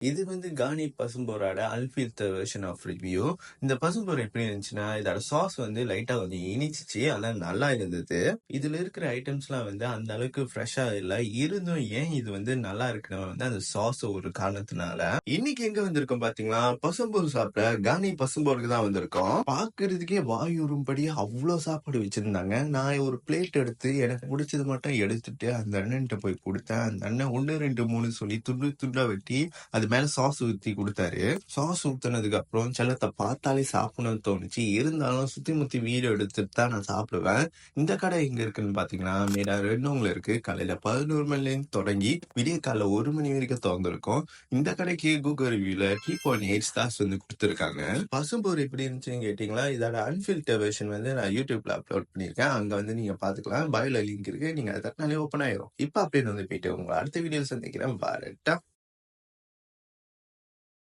இது வந்து Ghani பசும்பொரோட அன்ஃபில்டர் version of review. இந்த பசும்பொரு எப்படி இருந்துச்சுன்னா, இதோட சாஸ் வந்து லைட்டா கொஞ்சம் இனிச்சிச்சு. ஆனா நல்லா இருந்தது. இதுல இருக்கிற ஐட்டம்ஸ்லாம் வந்து அந்த அளவுக்கு ஃப்ரெஷ்ஷா இல்ல. இருந்தும் ஏன் இது வந்து நல்லா இருக்குன்னா வந்து அந்த சாஸ் ஒரு காரணத்தினால. இன்னைக்கு எங்க வந்திருக்கோம் பாத்தீங்களா? பசும்பொரு சாப்பிட கானி பசும்பொருக்கு தான் வந்திருக்கோம். பாக்குறதுக்கே வாயூரும்படி அவ்ளோ சாப்பாடு வச்சிருந்தாங்க. நான் ஒரு பிளேட் எடுத்து எனக்கு பிடிச்சது மட்டும் எடுத்துட்டு அந்த அண்ணன்ட்ட போய் குடுத்தேன். அந்த அண்ணன் 1, 2, 3 சொல்லி துண்டு துண்டா வெட்டி அது மேல சாஸ் ஊத்தி குடுத்தாரு. சாஸ் ஊத்துனதுக்கு அப்புறம் செல்லத்த பார்த்தாலே சாப்பிடணும்னு தோணுச்சு. இருந்தாலும் சுத்தி முத்தி வீடியோ எடுத்துட்டு தான் நான் சாப்பிடுவேன். இந்த கடை எங்க இருக்குன்னு பாத்தீங்கன்னா, மேடா ரெண்டோங்கல இருக்கு. காலையில 11 மணிலேருந்து தொடங்கி விடிய காலைல 1 மணி வரைக்கும் திறந்திருக்கும். இந்த கடைக்கு கூகுள் ரிவ்யூல 3.8 ஸ்டார்ஸ் வந்து கொடுத்திருக்காங்க. பசும்பொரு எப்படி இருந்துச்சுன்னு கேட்டீங்களா? இதோட அன்ஃபில்டர் வெர்ஷன் வந்து நான் யூடியூப்ல அப்லோட் பண்ணியிருக்கேன். அங்க வந்து நீங்க பாத்துக்கலாம். பயோல லிங்க் இருக்கு. நீங்க அதை தட்டினாலே ஓப்பன் ஆயிரும். இப்ப அப்படின்னு வந்து போயிட்டு உங்களை அடுத்த வீடியோ சந்திக்கிறேன். வரட்டா.